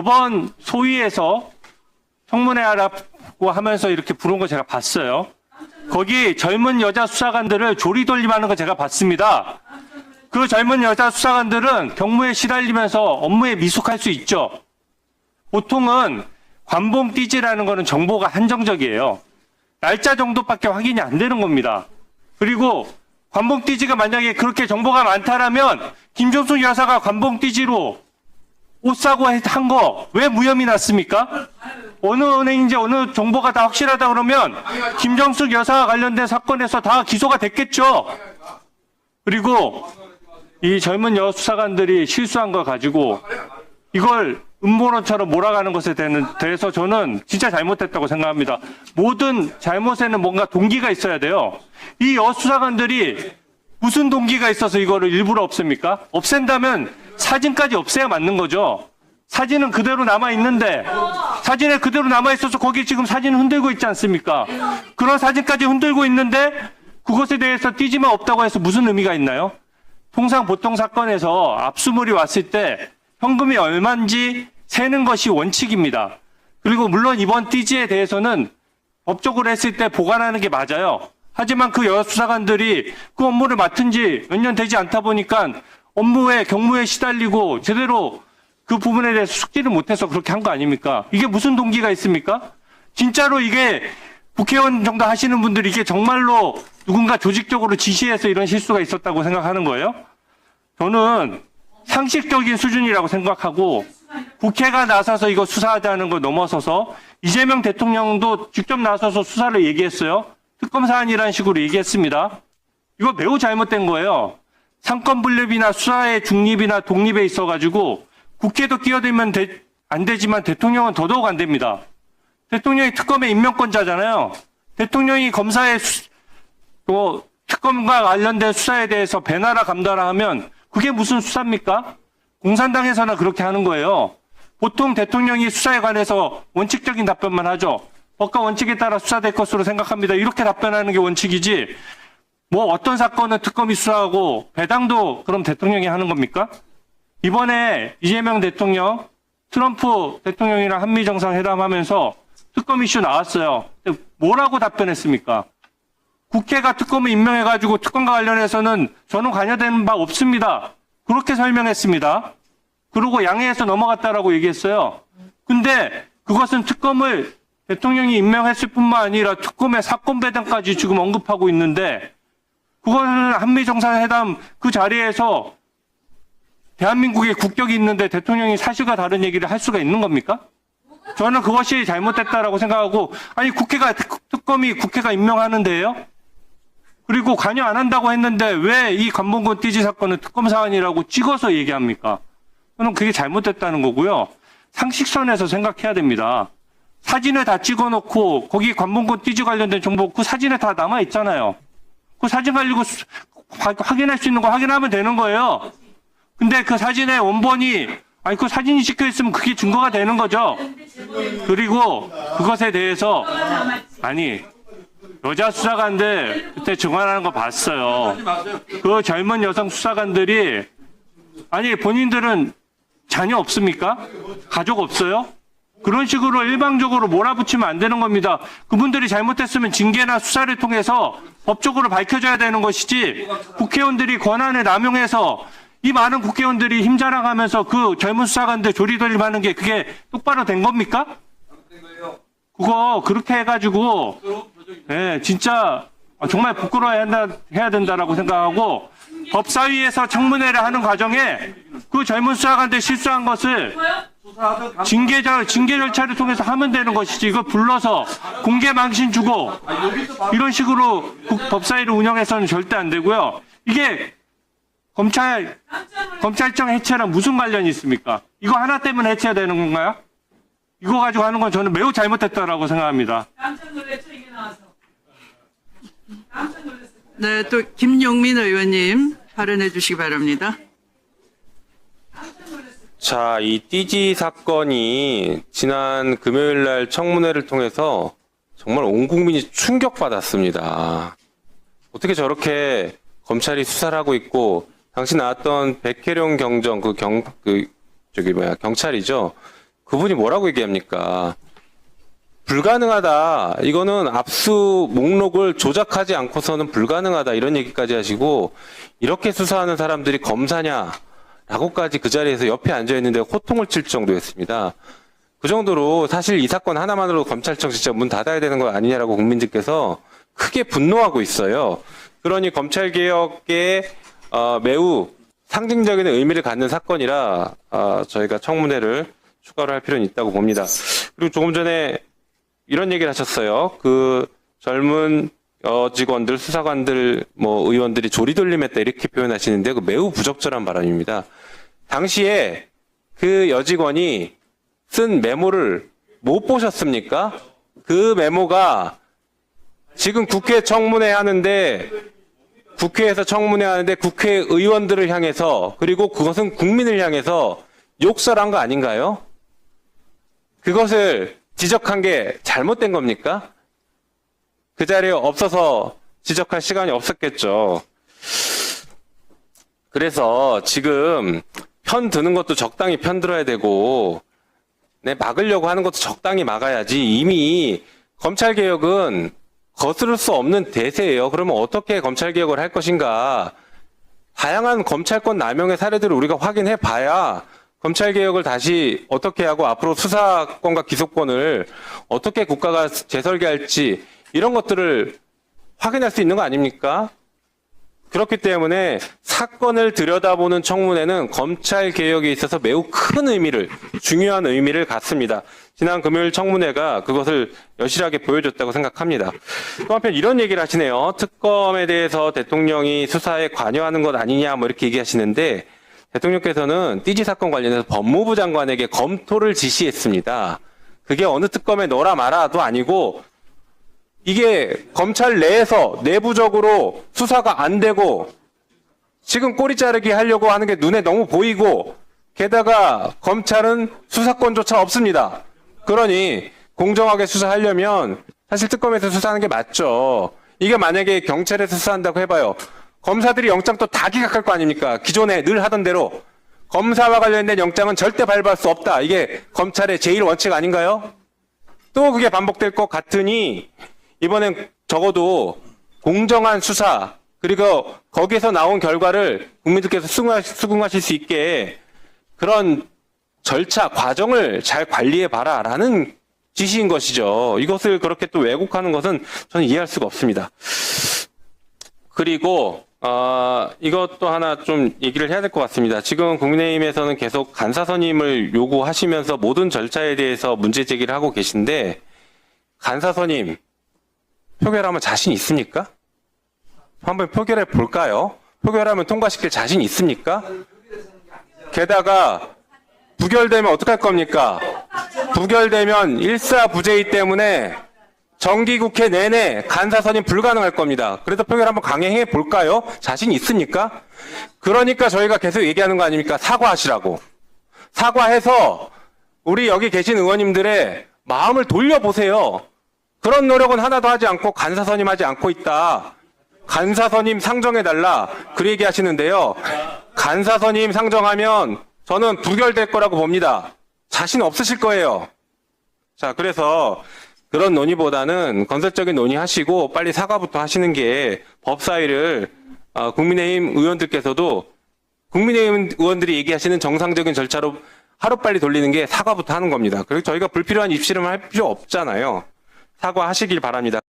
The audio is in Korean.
저번 소위에서 청문회 하라고 하면서 이렇게 부른 거 제가 봤어요. 거기 젊은 여자 수사관들을 조리돌림하는 거 제가 봤습니다. 그 젊은 여자 수사관들은 경무에 시달리면서 업무에 미숙할 수 있죠. 보통은 관봉띠지라는 거는 정보가 한정적이에요. 날짜 정도밖에 확인이 안 되는 겁니다. 그리고 관봉띠지가 만약에 그렇게 정보가 많다라면 김종숙 여사가 관봉띠지로 옷 사고 한 거 왜 무혐의 났습니까? 어느 은행인지 어느 정보가 다 확실하다 그러면 김정숙 여사와 관련된 사건에서 다 기소가 됐겠죠. 그리고 이 젊은 여수사관들이 실수한 걸 가지고 이걸 음모론처럼 몰아가는 것에 대해서 저는 진짜 잘못했다고 생각합니다. 모든 잘못에는 뭔가 동기가 있어야 돼요. 이 여수사관들이 무슨 동기가 있어서 이거를 일부러 없앱니까? 없앤다면 사진까지 없애야 맞는 거죠. 사진은 그대로 남아있는데 사진에 그대로 남아있어서 거기 지금 사진 흔들고 있지 않습니까? 그런 사진까지 흔들고 있는데 그것에 대해서 띠지만 없다고 해서 무슨 의미가 있나요? 통상 보통 사건에서 압수물이 왔을 때 현금이 얼마인지 세는 것이 원칙입니다. 그리고 물론 이번 띠지에 대해서는 법적으로 했을 때 보관하는 게 맞아요. 하지만 그 여수사관들이 그 업무를 맡은 지 몇 년 되지 않다 보니까 업무에 경무에 시달리고 제대로 그 부분에 대해서 숙지를 못해서 그렇게 한 거 아닙니까? 이게 무슨 동기가 있습니까? 진짜로 이게 국회의원 정도 하시는 분들이 이게 정말로 누군가 조직적으로 지시해서 이런 실수가 있었다고 생각하는 거예요? 저는 상식적인 수준이라고 생각하고 국회가 나서서 이거 수사하자는 걸 넘어서서 이재명 대통령도 직접 나서서 수사를 얘기했어요. 특검 사안이라는 식으로 얘기했습니다. 이거 매우 잘못된 거예요. 상권 분립이나 수사의 중립이나 독립에 있어가지고 국회도 끼어들면 안 되지만 대통령은 더더욱 안 됩니다. 대통령이 특검의 임명권자잖아요. 대통령이 검사의 특검과 관련된 수사에 대해서 배나라 감나라 하면 그게 무슨 수사입니까? 공산당에서나 그렇게 하는 거예요. 보통 대통령이 수사에 관해서 원칙적인 답변만 하죠. 법과 원칙에 따라 수사될 것으로 생각합니다. 이렇게 답변하는 게 원칙이지. 뭐 어떤 사건은 특검이 수사하고 배당도 그럼 대통령이 하는 겁니까? 이번에 이재명 대통령, 트럼프 대통령이랑 한미정상회담하면서 특검 이슈 나왔어요. 뭐라고 답변했습니까? 국회가 특검을 임명해가지고 특검과 관련해서는 저는 관여되는 바 없습니다. 그렇게 설명했습니다. 그리고 양해해서 넘어갔다라고 얘기했어요. 근데 그것은 특검을 대통령이 임명했을 뿐만 아니라 특검의 사건 배당까지 지금 언급하고 있는데 그거는 한미정상회담 그 자리에서 대한민국에 국격이 있는데 대통령이 사실과 다른 얘기를 할 수가 있는 겁니까? 저는 그것이 잘못됐다라고 생각하고 아니 특검이 국회가 임명하는데요. 그리고 관여 안 한다고 했는데 왜 이 관봉권 띠지 사건은 특검 사안이라고 찍어서 얘기합니까? 저는 그게 잘못됐다는 거고요. 상식선에서 생각해야 됩니다. 사진을 다 찍어놓고 거기 관봉권 띠지 관련된 정보 그 사진에 다 남아있잖아요. 그 사진 가지고 확인할 수 있는 거 확인하면 되는 거예요. 근데 그 사진의 원본이 아니 그 사진이 찍혀있으면 그게 증거가 되는 거죠. 그리고 그것에 대해서 아니 여자 수사관들 그때 증언하는 거 봤어요. 그 젊은 여성 수사관들이 아니 본인들은 자녀 없습니까? 가족 없어요? 그런 식으로 일방적으로 몰아붙이면 안 되는 겁니다. 그분들이 잘못했으면 징계나 수사를 통해서 법적으로 밝혀져야 되는 것이지 국회의원들이 권한을 남용해서 이 많은 국회의원들이 힘자랑하면서 그 젊은 수사관들 조리돌림하는 게 그게 똑바로 된 겁니까? 그거 그렇게 해가지고 네, 진짜 정말 부끄러워해야 된다라고 생각하고 법사위에서 청문회를 하는 과정에 그 젊은 수사관들 실수한 것을 징계 절차를 통해서 하면 되는 것이지 이거 불러서 공개 망신 주고 이런 식으로 법사위를 운영해서는 절대 안 되고요. 이게 검찰청 해체랑 무슨 관련이 있습니까? 이거 하나 때문에 해체해야 되는 건가요? 이거 가지고 하는 건 저는 매우 잘못했다라고 생각합니다. 깜짝 놀랐죠, 이게 나와서. 깜짝 놀랐어요. 네, 또 김용민 의원님 발언해 주시기 바랍니다. 자, 이 띠지 사건이 지난 금요일 날 청문회를 통해서 정말 온 국민이 충격받았습니다. 어떻게 저렇게 검찰이 수사를 하고 있고 당시 나왔던 백혜령 경정 경찰이죠. 그분이 뭐라고 얘기합니까? 불가능하다. 이거는 압수 목록을 조작하지 않고서는 불가능하다. 이런 얘기까지 하시고, 이렇게 수사하는 사람들이 검사냐? 라고까지 그 자리에서 옆에 앉아있는데 호통을 칠 정도였습니다. 그 정도로 사실 이 사건 하나만으로 검찰청 진짜 문 닫아야 되는 거 아니냐라고 국민들께서 크게 분노하고 있어요. 그러니 검찰개혁에 매우 상징적인 의미를 갖는 사건이라 저희가 청문회를 추가로 할 필요는 있다고 봅니다. 그리고 조금 전에 이런 얘기를 하셨어요. 그 젊은 직원들, 수사관들, 의원들이 조리돌림했다 이렇게 표현하시는데 그 매우 부적절한 발언입니다. 당시에 그 여직원이 쓴 메모를 못 보셨습니까? 그 메모가 지금 국회 청문회 하는데 국회에서 청문회 하는데 국회의원들을 향해서 그리고 그것은 국민을 향해서 욕설한 거 아닌가요? 그것을 지적한 게 잘못된 겁니까? 그 자리에 없어서 지적할 시간이 없었겠죠. 그래서 지금 편 드는 것도 적당히 편 들어야 되고 막으려고 하는 것도 적당히 막아야지. 이미 검찰개혁은 거스를 수 없는 대세예요. 그러면 어떻게 검찰개혁을 할 것인가. 다양한 검찰권 남용의 사례들을 우리가 확인해 봐야 검찰개혁을 다시 어떻게 하고 앞으로 수사권과 기소권을 어떻게 국가가 재설계할지 이런 것들을 확인할 수 있는 거 아닙니까? 그렇기 때문에 사건을 들여다보는 청문회는 검찰개혁에 있어서 매우 큰 의미를, 중요한 의미를 갖습니다. 지난 금요일 청문회가 그것을 여실하게 보여줬다고 생각합니다. 또 한편 이런 얘기를 하시네요. 특검에 대해서 대통령이 수사에 관여하는 것 아니냐 이렇게 얘기하시는데 대통령께서는 띠지 사건 관련해서 법무부 장관에게 검토를 지시했습니다. 그게 어느 특검에 넣어라 마라도 아니고 이게 검찰 내에서 내부적으로 수사가 안 되고 지금 꼬리 자르기 하려고 하는 게 눈에 너무 보이고 게다가 검찰은 수사권조차 없습니다. 그러니 공정하게 수사하려면 사실 특검에서 수사하는 게 맞죠. 이게 만약에 경찰에서 수사한다고 해봐요. 검사들이 영장 또 다 기각할 거 아닙니까? 기존에 늘 하던 대로 검사와 관련된 영장은 절대 발부할 수 없다. 이게 검찰의 제일 원칙 아닌가요? 또 그게 반복될 것 같으니 이번엔 적어도 공정한 수사 그리고 거기에서 나온 결과를 국민들께서 수긍하실 수 있게 그런 절차 과정을 잘 관리해봐라 라는 지시인 것이죠. 이것을 그렇게 또 왜곡하는 것은 저는 이해할 수가 없습니다. 그리고 이것도 하나 좀 얘기를 해야 될 것 같습니다. 지금 국민의힘에서는 계속 간사 선임을 요구하시면서 모든 절차에 대해서 문제 제기를 하고 계신데 간사 선임 표결하면 자신 있습니까? 한번 표결해 볼까요? 표결하면 통과시킬 자신 있습니까? 게다가 부결되면 어떡할 겁니까? 부결되면 일사부재이기 때문에 정기국회 내내 간사 선임 불가능할 겁니다. 그래서 표결 한번 강행해 볼까요? 자신 있습니까? 그러니까 저희가 계속 얘기하는 거 아닙니까? 사과하시라고. 사과해서 우리 여기 계신 의원님들의 마음을 돌려보세요. 그런 노력은 하나도 하지 않고 간사 선임하지 않고 있다. 간사 선임 상정해달라. 그 얘기 하시는데요. 간사 선임 상정하면 저는 부결될 거라고 봅니다. 자신 없으실 거예요. 자, 그래서 그런 논의보다는 건설적인 논의하시고 빨리 사과부터 하시는 게 법사위를 국민의힘 의원들께서도 국민의힘 의원들이 얘기하시는 정상적인 절차로 하루빨리 돌리는 게 사과부터 하는 겁니다. 그리고 저희가 불필요한 입씨름을 할 필요 없잖아요. 사과하시길 바랍니다.